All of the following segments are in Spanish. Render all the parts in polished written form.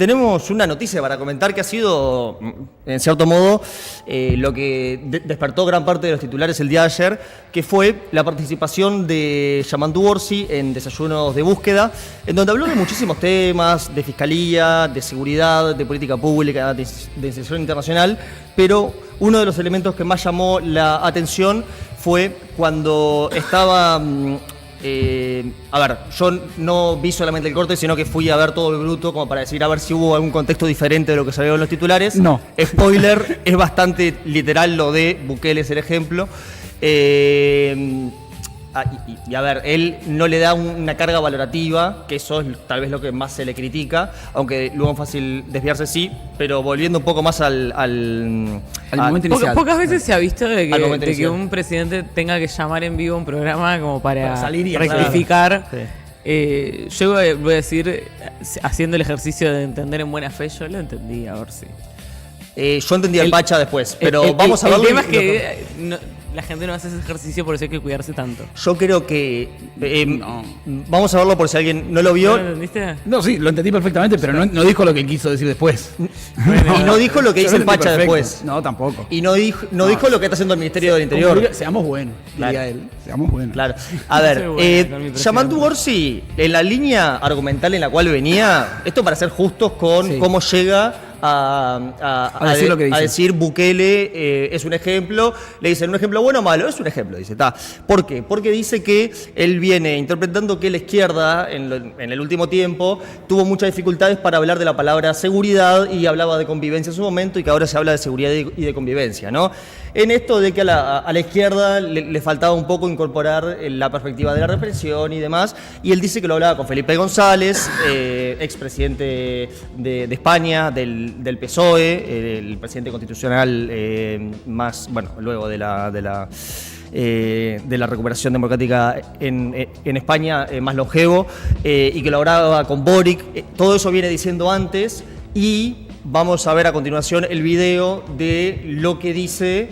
tenemos una noticia para comentar que ha sido, en cierto modo, lo que despertó gran parte de los titulares el día de ayer, que fue la participación de Yamandu Orsi en Desayunos de Búsqueda, en donde habló de muchísimos temas, de fiscalía, de seguridad, de política pública, de inserción internacional, pero uno de los elementos que más llamó la atención fue cuando estaba... a ver, yo no vi solamente el corte, sino que fui a ver todo el bruto como para decir a ver si hubo algún contexto diferente de lo que salió en los titulares. No. Spoiler, es bastante literal lo de Bukele es el ejemplo. Y a ver, él no le da una carga valorativa, que eso es tal vez lo que más se le critica, aunque luego es fácil desviarse, sí, pero volviendo un poco más al momento inicial. Pocas veces se ha visto de que inicial. un presidente tenga que llamar en vivo un programa como para salir y rectificar. Sí. Yo voy a decir, haciendo el ejercicio de entender en buena fe, yo lo entendí, a ver si... yo entendí al Pacha después, pero vamos a verlo. El tema es que la gente no hace ese ejercicio, por eso hay que cuidarse tanto. Yo creo que... Vamos a verlo por si alguien no lo vio. ¿No lo entendiste? No, sí, lo entendí perfectamente, pero no dijo lo que quiso decir después. Y no dijo lo que dice el Pacha después. No, tampoco. Y no dijo lo que está haciendo el Ministerio del Interior. Seamos buenos, diría Claro. él. Seamos buenos. Claro. A ver, Soy buena con mi Yamandu Orsi, en la línea argumental en la cual venía, esto para ser justos con Sí. cómo llega a decir lo que dice. a decir Bukele es un ejemplo, le dicen un ejemplo bueno o malo, es un ejemplo, dice, está. ¿Por qué? Porque dice que él viene interpretando que la izquierda en el último tiempo tuvo muchas dificultades para hablar de la palabra seguridad y hablaba de convivencia en su momento y que ahora se habla de seguridad y de convivencia, ¿no? En esto de que a la izquierda le faltaba un poco incorporar la perspectiva de la represión y demás, y él dice que lo hablaba con Felipe González, expresidente de España, del PSOE, el presidente constitucional más, bueno, luego de la recuperación democrática en España, más longevo, y que lo hablaba con Boric. Todo eso viene diciendo antes, y vamos a ver a continuación el video de lo que dice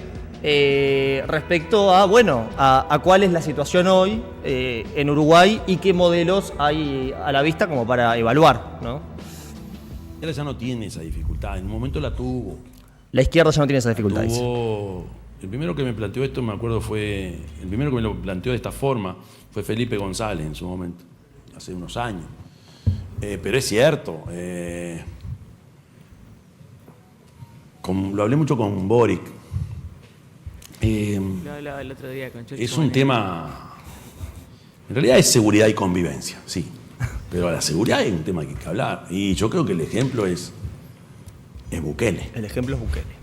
respecto a cuál es la situación hoy en Uruguay y qué modelos hay a la vista como para evaluar, ¿no? Él ya no tiene esa dificultad, en un momento la tuvo. La izquierda ya no tiene esa dificultad. dice. El primero que me planteó esto, me acuerdo, el primero que me lo planteó de esta forma fue Felipe González en su momento, hace unos años. Pero es cierto, lo hablé mucho con Boric. Lo hablaba el otro día con Chocho. Es un tema, en realidad es seguridad y convivencia, sí. Pero la seguridad es un tema que hay que hablar. Y yo creo que el ejemplo es Bukele. El ejemplo es Bukele.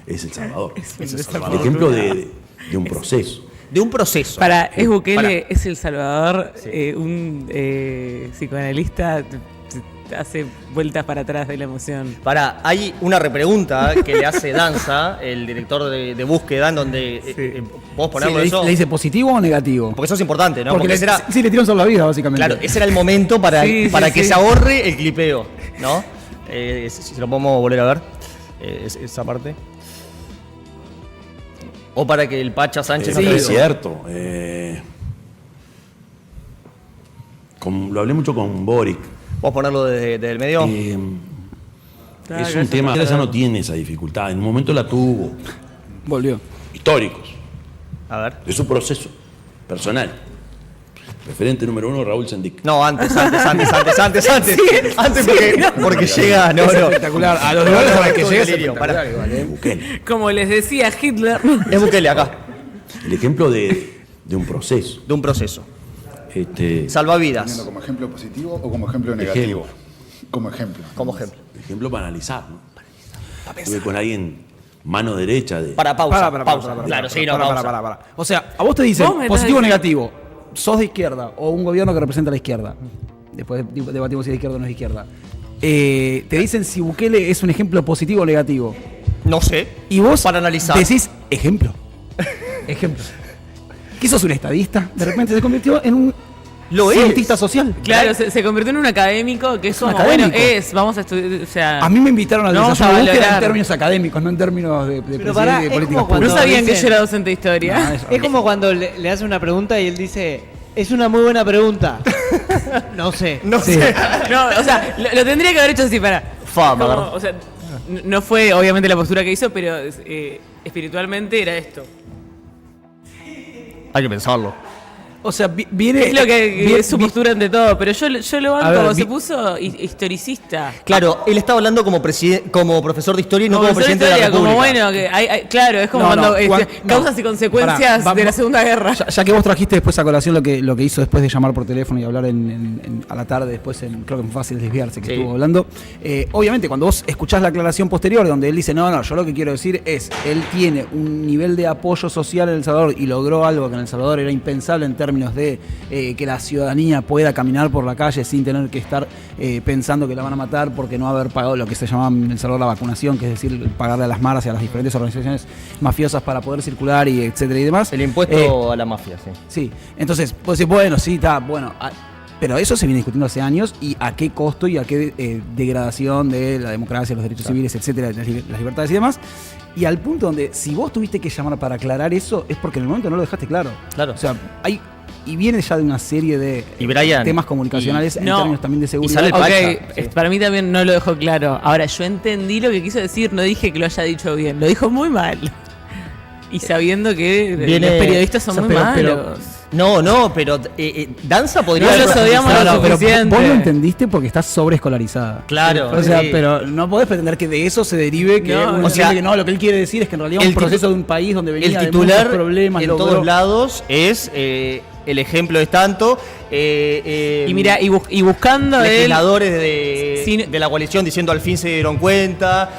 Es El Salvador. Es El El ejemplo de un proceso. De un proceso. Es Bukele, Para. es El Salvador, Sí. Un psicoanalista hace vueltas para atrás de la emoción. Hay una repregunta que le hace Danza, el director de Búsqueda, en donde ¿podemos ponerlo Sí, eso? ¿Le dice positivo o negativo? Porque eso es importante, ¿no? Porque ese era, sí, le tiran sobre la vida, básicamente. claro, ese era el momento para Sí, que sí. se ahorre el clipeo, ¿no? Si lo podemos volver a ver, esa parte. O para que el Pacha Sánchez... Sí, no es cierto. Lo hablé mucho con Boric. ¿Podemos ponerlo desde el medio? Claro, Es un tema, él ya no tiene esa dificultad, en un momento la tuvo. Volvió. Históricos, A ver. de su proceso personal. Referente número 1, Raúl Sendic. No, antes. Antes porque llega... No, Es no. espectacular. A los lugares a los que Todo llega es delirio, espectacular pará. igual, ¿eh? Bukele. Como les decía Hitler. Es Bukele acá, El ejemplo de un proceso. de un proceso. ¿Teniendo Salvavidas, como ejemplo positivo o como ejemplo negativo? Como ejemplo. como ejemplo. Ejemplo para analizar, ¿no? Estuve con alguien mano derecha de... Para pausa, Para. Claro, sí, no, pausa. Para. O sea, a vos te dicen Vos me estás positivo o diciendo- negativo. Sos de izquierda o un gobierno que representa a la izquierda. Después debatimos si es de izquierda o no es de izquierda. Te dicen si Bukele es un ejemplo positivo o negativo. No sé. Y vos Para analizar. decís ejemplo. Ejemplo. ¿Qué sos un estadista? De repente se convirtió en un Lo es. cientista social. Claro, se convirtió en un académico que es Un como, académico. vamos a estudiar, o sea... A mí me invitaron al No vamos desayuno a de búsqueda en valorar. términos académicos, no en términos de Pero presidente de políticas como cuando no públicas. sabían que dicen- yo era docente de historia. No, eso- Es como cuando le hacen una pregunta y él dice, Es una muy buena pregunta. No sé. No sé. No, o sea, lo tendría que haber hecho así para. Fama, ¿verdad? O sea, no fue obviamente la postura que hizo, pero espiritualmente era esto. Hay que pensarlo. O sea, viene. Es lo que es su postura ante todo, pero yo lo A ver, banco, se puso historicista. Claro, él estaba hablando como profesor de historia y no como profesor presidente de la historia, República. como bueno, que claro, es como No, no, cuando Juan, no. causas y consecuencias Pará, de la Segunda Guerra. Ya que vos trajiste después a colación lo que hizo después de llamar por teléfono y hablar a la tarde, después creo que es fácil desviarse, que Sí. estuvo hablando. Obviamente, cuando vos escuchás la aclaración posterior, donde él dice, no, yo lo que quiero decir es, él tiene un nivel de apoyo social en El Salvador y logró algo que en El Salvador era impensable en términos de que la ciudadanía pueda caminar por la calle sin tener que estar pensando que la van a matar porque no haber pagado lo que se llamaba en El Salvador la vacunación, que es decir, pagarle a las maras y a las diferentes organizaciones mafiosas para poder circular y etcétera y demás. El impuesto a la mafia, sí. Sí, entonces, pues decir, bueno, sí, está, bueno. Pero eso se viene discutiendo hace años y a qué costo y a qué degradación de la democracia, los derechos civiles, etcétera, las libertades y demás. Y al punto donde, si vos tuviste que llamar para aclarar eso, es porque en el momento no lo dejaste claro. Claro. O sea, y viene ya de una serie de Y Brian, temas comunicacionales en no. términos también de seguridad. sale el Ok, Pacha, sí. para mí también no lo dejó claro. Ahora, yo entendí lo que quiso decir, no dije que lo haya dicho bien, lo dijo muy mal. Y sabiendo que Viene- los periodistas son o sea, muy pero- malos. No, pero Danza podría No haber los odiamos profundizado. lo pero suficiente. vos lo entendiste porque estás sobreescolarizada. Claro, O sea, sí. pero no podés pretender que de eso se derive que No, uno o sea, entiende que no, lo que él quiere decir es que en realidad el un proceso titu- de un país donde venía El de titular muchos problemas en logró- todos lados es el ejemplo es tanto. Y mira, y buscando él. legisladores de, Sin- de la coalición diciendo al fin se dieron cuenta.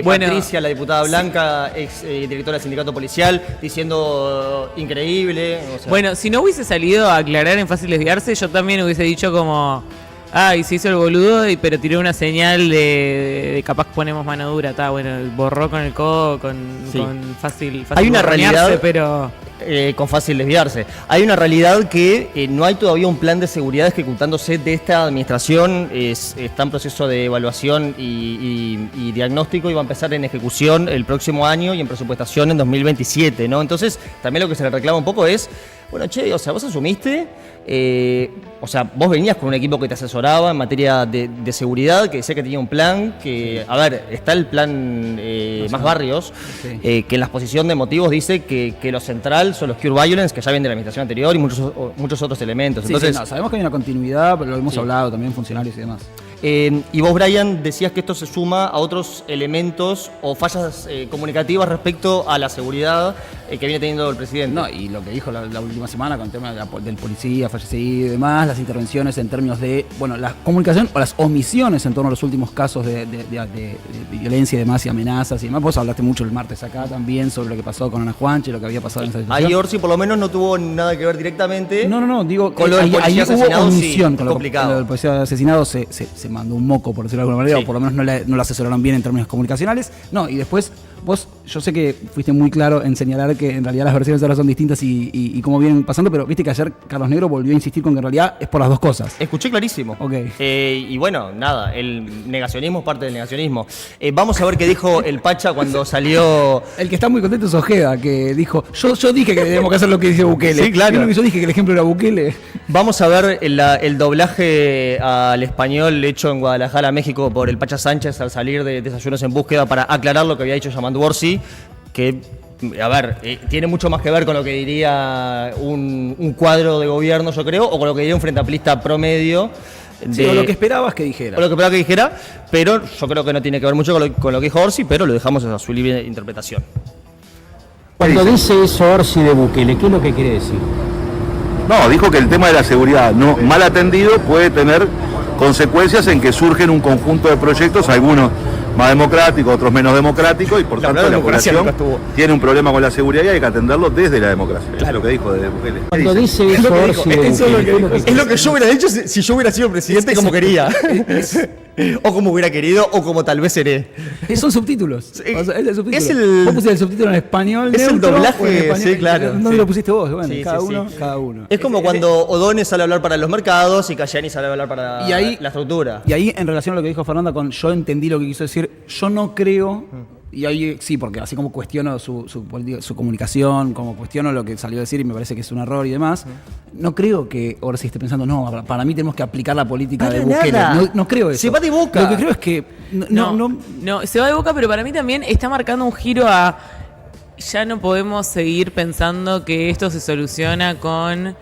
Bueno, Patricia, la diputada blanca, ex directora del sindicato policial, diciendo increíble. O sea, Bueno, si no hubiese salido a aclarar en Fácil Desviarse, yo también hubiese dicho como. Ay, se hizo el boludo, pero tiró una señal de capaz ponemos mano dura, está bueno, borró con el codo, con Sí. fácil Hay una borronearse, realidad- pero con fácil desviarse. Hay una realidad que no hay todavía un plan de seguridad ejecutándose de esta administración. Está en proceso de evaluación y diagnóstico y va a empezar en ejecución el próximo año y en presupuestación en 2027, ¿no? Entonces, también lo que se le reclama un poco es, bueno, che, o sea, vos asumiste, o sea, vos venías con un equipo que te asesoraba en materia de seguridad, que decía que tenía un plan, que, a ver, está el plan Más Barrios, Sí. que en la exposición de motivos dice que lo central son los Cure Violence, que ya vienen de la administración anterior y muchos otros elementos. Sí, Entonces, sí, no, sabemos que hay una continuidad, pero lo hemos Sí. hablado también, funcionarios y demás. y vos, Brian, decías que esto se suma a otros elementos o fallas comunicativas respecto a la seguridad que viene teniendo el presidente. No, y lo que dijo la última semana con el tema del policía fallecido y demás, las intervenciones en términos de, bueno, la comunicación o las omisiones en torno a los últimos casos de violencia y demás y amenazas y demás. Vos hablaste mucho el martes acá también sobre lo que pasó con Ana Juanche, lo que había pasado en esa situación. Ahí Orsi por lo menos no tuvo nada que ver directamente. No, digo, Con lo del ahí policía hubo asesinado, sí, omisión, con lo complicado. del policía asesinado se mandó un moco, por decirlo de alguna manera, Sí. o por lo menos no lo asesoraron bien en términos comunicacionales. No, y después vos, yo sé que fuiste muy claro en señalar que en realidad las versiones ahora son distintas y cómo vienen pasando, pero viste que ayer Carlos Negro volvió a insistir con que en realidad es por las dos cosas. Escuché clarísimo. Ok. Y bueno, nada, el negacionismo es parte del negacionismo. Vamos a ver qué dijo el Pacha cuando salió. El que está muy contento es Ojeda, que dijo, yo dije que tenemos que hacer lo que dice Bukele. Sí, claro. ¿Vieron que yo dije que el ejemplo era Bukele? Vamos a ver el doblaje al español hecho en Guadalajara, México, por el Pacha Sánchez al salir de Desayunos en Búsqueda para aclarar lo que había dicho Yamandu Orsi, que, a ver, tiene mucho más que ver con lo que diría un cuadro de gobierno, yo creo, o con lo que diría un frente amplista promedio. Sí, o lo que esperabas que dijera. O lo que esperaba que dijera, pero yo creo que no tiene que ver mucho con lo que dijo Orsi, pero lo dejamos a su libre interpretación. Cuando dice eso Orsi de Bukele, ¿qué es lo que quiere decir? No, dijo que el tema de la seguridad no mal atendido puede tener consecuencias en que surgen un conjunto de proyectos, algunos más democráticos, otros menos democráticos, y por La tanto verdad, la democracia población nunca estuvo. tiene un problema con la seguridad y hay que atenderlo desde la democracia. Eso es lo que dijo de Bukele. Cuando dice eso Orsi de Bukele, ¿qué es lo que Es lo que yo hubiera dicho si yo hubiera sido presidente como quería. O como hubiera querido, o como tal vez seré. Son subtítulos. Sí. O sea, es el subtítulo. Es el- Vos pusiste el subtítulo en español. Es el neutro, doblaje, o en español- sí, claro, ¿Dónde sí. lo pusiste vos? Bueno, Sí, cada sí, uno, sí. cada uno. Es como cuando O'Donnell sale a hablar para los mercados y Cayani sale a hablar para Y ahí- la estructura. Y ahí, en relación a lo que dijo Fernanda con yo entendí lo que quiso decir, yo no creo, Y ahí sí, porque así como cuestiono su comunicación, como cuestiono lo que salió a decir y me parece que es un error y demás, no creo que Orsi esté pensando, no, para mí tenemos que aplicar la política de Bukele. No creo eso. Se va de Boca. Lo que creo es que No, se va de Boca, pero para mí también está marcando un giro a... Ya no podemos seguir pensando que esto se soluciona con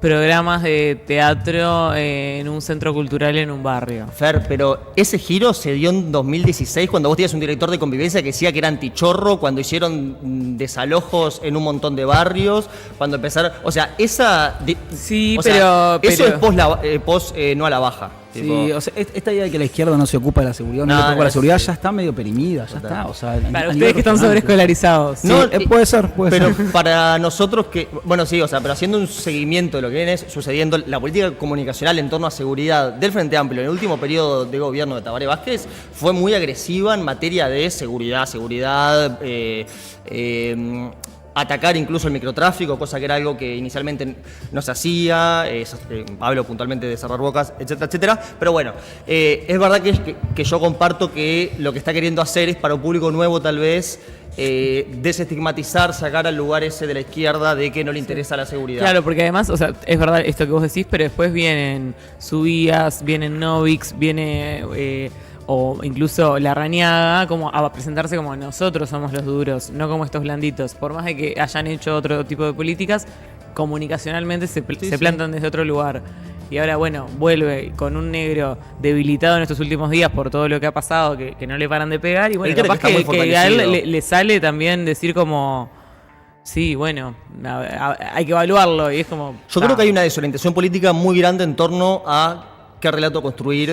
programas de teatro en un centro cultural en un barrio. Fer, pero ese giro se dio en 2016 cuando vos tenías un director de convivencia que decía que era antichorro, cuando hicieron desalojos en un montón de barrios, cuando empezaron... O sea, esa... Sí, Eso pero- es post no a la baja. Sí, o sea, esta idea de que la izquierda no se ocupa de la seguridad, no se ocupa de la seguridad, ya está medio perimida, ya está. O sea, Para a ustedes nivel que están regional. sobreescolarizados. Sí, No, puede ser. Pero para nosotros que, bueno, sí, o sea, pero haciendo un seguimiento de lo que viene sucediendo, la política comunicacional en torno a seguridad del Frente Amplio en el último periodo de gobierno de Tabaré Vázquez fue muy agresiva en materia de seguridad, atacar incluso el microtráfico, cosa que era algo que inicialmente no se hacía, hablo puntualmente de cerrar bocas, etcétera, etcétera, pero bueno, es verdad que yo comparto que lo que está queriendo hacer es para un público nuevo tal vez, desestigmatizar, sacar al lugar ese de la izquierda de que no le interesa la seguridad. Claro, porque además, o sea, es verdad esto que vos decís, pero después vienen Subías, vienen Novix, viene... o incluso Larrañaga, como a presentarse como nosotros somos los duros, no como estos blanditos. Por más de que hayan hecho otro tipo de políticas, comunicacionalmente se plantan desde otro lugar. Y ahora, bueno, vuelve con un negro debilitado en estos últimos días por todo lo que ha pasado, que no le paran de pegar. Y bueno, Él cree capaz que está muy que a él fortalecido. le sale también decir como... Sí, bueno, hay que evaluarlo. Y es como... Yo creo que hay una desorientación política muy grande en torno a qué relato construir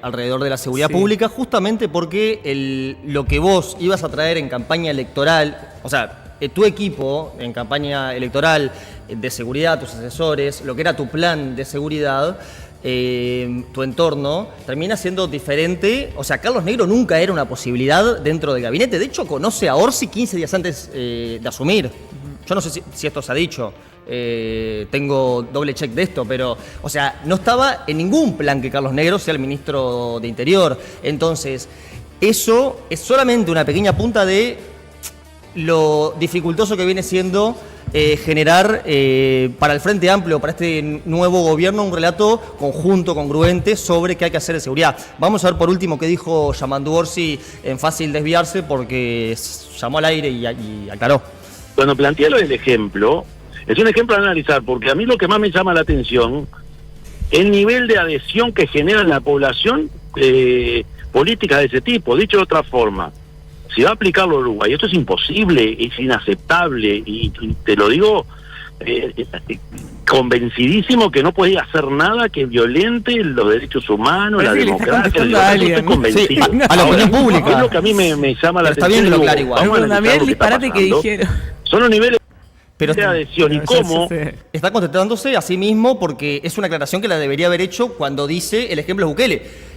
alrededor de la seguridad pública, justamente porque lo que vos ibas a traer en campaña electoral, o sea, tu equipo en campaña electoral de seguridad, tus asesores, lo que era tu plan de seguridad, tu entorno, termina siendo diferente. O sea, Carlos Negro nunca era una posibilidad dentro del gabinete. De hecho, conoce a Orsi 15 días antes de asumir. Yo no sé si esto se ha dicho. Tengo doble check de esto, pero, o sea, no estaba en ningún plan que Carlos Negro sea el ministro de Interior. Entonces, eso es solamente una pequeña punta de lo dificultoso que viene siendo generar para el Frente Amplio, para este nuevo gobierno, un relato conjunto, congruente sobre qué hay que hacer en seguridad. Vamos a ver por último qué dijo Yamandu Orsi en Fácil Desviarse, porque llamó al aire y aclaró. Cuando plantea lo del ejemplo, es un ejemplo a analizar, porque a mí lo que más me llama la atención es el nivel de adhesión que genera en la población políticas de ese tipo. Dicho de otra forma, si va a aplicarlo a Uruguay, esto es imposible, es inaceptable, y te lo digo convencidísimo que no podía hacer nada que violente los derechos humanos, Parece la que le está democracia. contestando a alguien. Estoy convencido. Sí, a la opinión pública. Es lo que a mí me llama la Pero está atención. bien que lo Digo, aclare igual. vamos a analizar También lo el que está disparate que pasando. dijeron. Son los niveles Pero de adhesión y Ya cómo... sé. está contestándose a sí mismo porque es una aclaración que la debería haber hecho cuando dice el ejemplo es Bukele.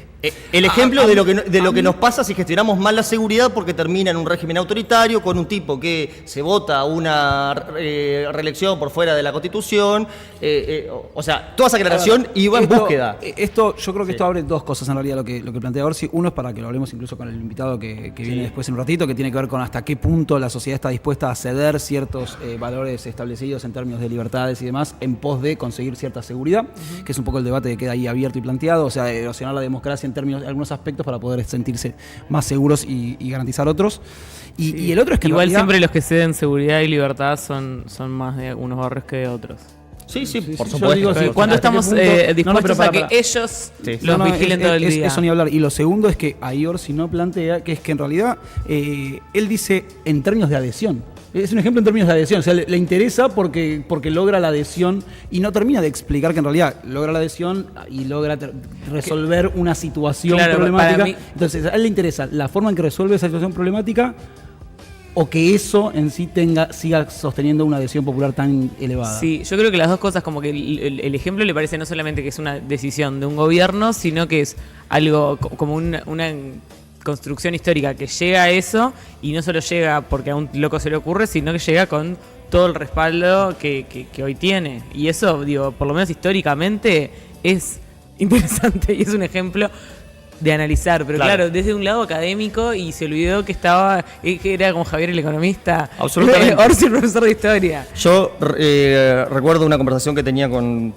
El ejemplo de lo que nos pasa si gestionamos mal la seguridad, porque termina en un régimen autoritario con un tipo que se vota una reelección por fuera de la Constitución. O sea, toda esa aclaración iba en búsqueda. Yo creo que esto abre dos cosas en realidad lo que plantea Orsi. Uno es para que lo hablemos incluso con el invitado que viene después en un ratito, que tiene que ver con hasta qué punto la sociedad está dispuesta a ceder ciertos valores establecidos en términos de libertades y demás en pos de conseguir cierta seguridad, que es un poco el debate que queda ahí abierto y planteado, o sea, erosionar la democracia en términos de algunos aspectos para poder sentirse más seguros y garantizar otros. Y el otro es que en Igual realidad- siempre los que ceden seguridad y libertad son más de algunos barrios que de otros. Sí, por yo supuesto. digo, sí, ¿Cuándo ¿hasta qué estamos punto? No, dispuestos pero a que para. ellos Sí. los vigilen todo el día? Eso ni hablar. Y lo segundo es que ahí Orsi no plantea, que es que en realidad él dice en términos de adhesión. Es un ejemplo en términos de adhesión. O sea, le interesa porque logra la adhesión y no termina de explicar que en realidad logra la adhesión y logra resolver una situación Claro, problemática. para mí- Entonces, a él le interesa la forma en que resuelve esa situación problemática o que eso en sí siga sosteniendo una adhesión popular tan elevada. Sí, yo creo que las dos cosas, como que el ejemplo le parece no solamente que es una decisión de un gobierno, sino que es algo como una construcción histórica que llega a eso, y no solo llega porque a un loco se le ocurre, sino que llega con todo el respaldo que hoy tiene. Y eso, digo, por lo menos históricamente es interesante y es un ejemplo de analizar, pero Claro. claro, desde un lado académico y se olvidó que que era como Javier el economista, Absolutamente. Orsi el profesor de historia. Yo recuerdo una conversación que tenía con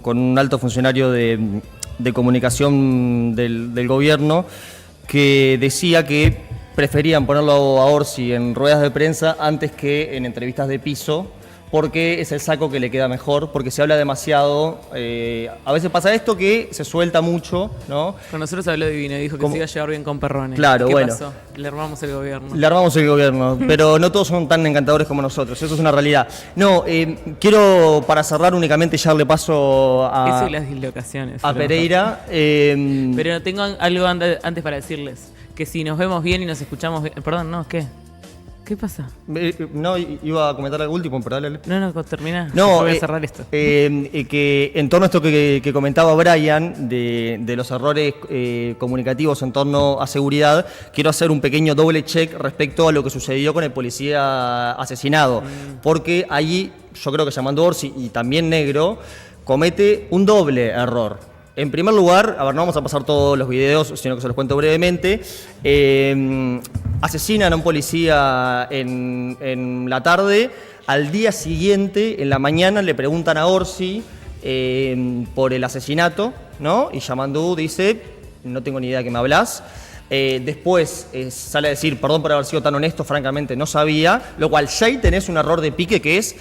un alto funcionario de comunicación del gobierno que decía que preferían ponerlo a Orsi en ruedas de prensa antes que en entrevistas de piso, porque es el saco que le queda mejor, porque se habla demasiado. A veces pasa esto que se suelta mucho, ¿no? Con nosotros habló divino y dijo que ¿Cómo? se iba a llevar bien con Perrone. Claro, ¿Qué bueno. pasó? Le armamos el gobierno. Le armamos el gobierno, pero no todos son tan encantadores como nosotros, eso es una realidad. No, quiero para cerrar únicamente ya darle paso Eso a, y las dislocaciones. a pero- Pereira. Pero tengo algo antes para decirles. Que si nos vemos bien y nos escuchamos bien... Perdón, no, ¿qué? ¿Qué pasa? No, iba a comentar algo último, pero dale. No, termina. No, Yo voy a cerrar esto. que en torno a esto que comentaba Brian, de los errores comunicativos en torno a seguridad, quiero hacer un pequeño doble check respecto a lo que sucedió con el policía asesinado. Porque ahí, yo creo que llamando Orsi y también Negro, comete un doble error. En primer lugar, a ver, no vamos a pasar todos los videos, sino que se los cuento brevemente. Asesinan a un policía en la tarde. Al día siguiente, en la mañana, le preguntan a Orsi por el asesinato, ¿no? Y Yamandú dice, no tengo ni idea de qué me hablas. Después sale a decir, perdón por haber sido tan honesto, francamente no sabía. Lo cual ya ahí tenés un error de pique que es...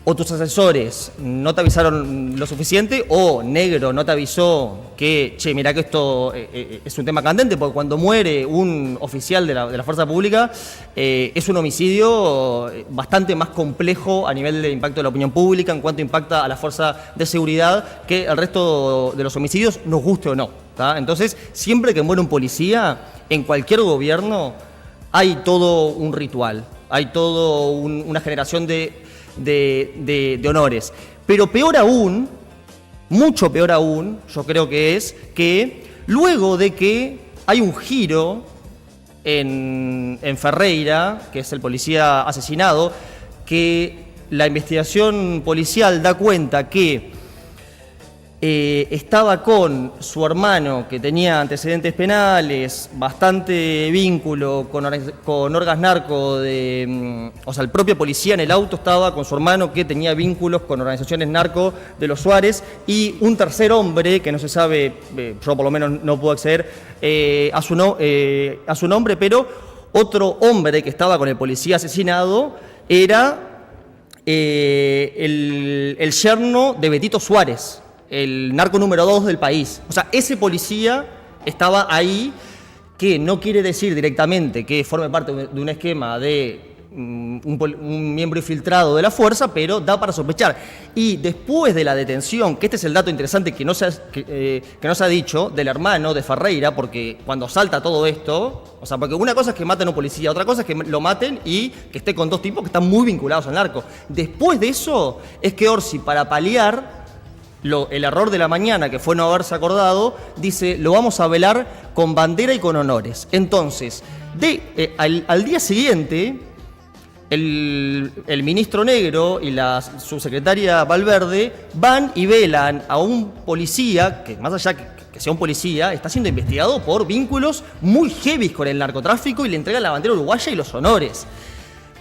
o tus asesores no te avisaron lo suficiente, o Negro no te avisó que, che, mirá que esto es un tema candente, porque cuando muere un oficial de la fuerza pública, es un homicidio bastante más complejo a nivel de impacto de la opinión pública, en cuanto impacta a la fuerza de seguridad, que el resto de los homicidios, nos guste o no. ¿Tá? Entonces, siempre que muere un policía, en cualquier gobierno, hay todo un ritual, hay todo una generación de honores. Pero peor aún, mucho peor aún, yo creo que es que luego de que hay un giro en Ferreira, que es el policía asesinado, que la investigación policial da cuenta que estaba con su hermano que tenía antecedentes penales, bastante vínculo con orgas narco, o sea, el propio policía en el auto estaba con su hermano que tenía vínculos con organizaciones narco de los Suárez, y un tercer hombre que no se sabe, yo por lo menos no puedo acceder a su nombre, pero otro hombre que estaba con el policía asesinado era el yerno de Betito Suárez, el narco número 2 del país. O sea, ese policía estaba ahí, que no quiere decir directamente que forme parte de un esquema de un miembro infiltrado de la fuerza, pero da para sospechar. Y después de la detención, que este es el dato interesante que no se ha dicho, del hermano de Ferreira, porque cuando salta todo esto, o sea, porque una cosa es que maten a un policía, otra cosa es que lo maten y que esté con dos tipos que están muy vinculados al narco. Después de eso, es que Orsi, para paliar el error de la mañana, que fue no haberse acordado, dice, lo vamos a velar con bandera y con honores. Entonces, al día siguiente, el ministro Negro y la subsecretaria Valverde van y velan a un policía, que más allá que sea un policía, está siendo investigado por vínculos muy heavy con el narcotráfico, y le entregan la bandera uruguaya y los honores.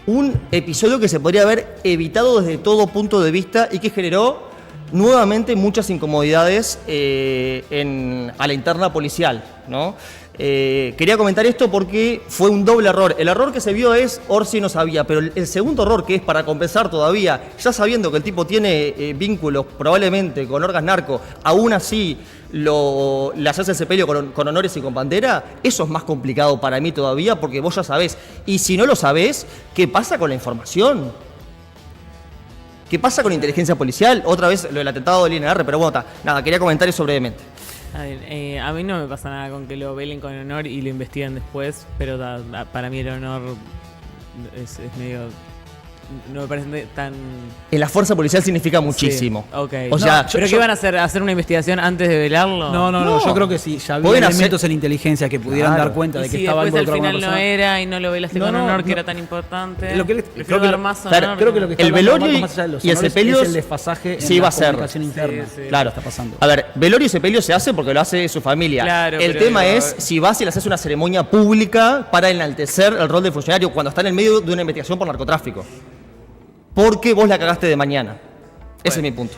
Un episodio que se podría haber evitado desde todo punto de vista y que generó nuevamente muchas incomodidades a la interna policial, ¿no? Quería comentar esto porque fue un doble error. El error que se vio es Orsi no sabía, pero el segundo error, que es para compensar todavía, ya sabiendo que el tipo tiene vínculos probablemente con orgas narco, aún así le haces el sepelio con honores y con bandera, eso es más complicado para mí todavía, porque vos ya sabés. Y si no lo sabés, ¿qué pasa con la información? ¿Qué pasa con la inteligencia policial? Otra vez lo del atentado del INR, pero bueno, nada, quería comentar eso brevemente. A mí no me pasa nada con que lo velen con honor y lo investiguen después, pero para mí el honor es medio no me parece tan... En la fuerza policial significa muchísimo. Sí, ok. O sea, ¿Pero qué van a hacer? ¿Hacer una investigación antes de velarlo? No, yo creo que sí, ya había Pueden elementos hacer- en inteligencia que pudieran Claro. dar cuenta de Y que si estaba después al involucrado con final una no persona. era y no lo velaste No, con no, honor, que no. era tan importante. Lo que Prefiero creo que dar lo- más claro, honor. Creo que lo que está El hablando velorio Marcos, y- más allá de los y el honores, sepelio es el desfasaje sí en va la a ser. comunicación interna. Sí. Claro. Que está pasando. A ver, velorio y sepelio se hace porque lo hace su familia. Claro, el pero tema digo, es si vas y le haces una ceremonia pública para enaltecer el rol del funcionario cuando está en el medio de una investigación por narcotráfico. Porque vos la cagaste de mañana. Ese es mi punto.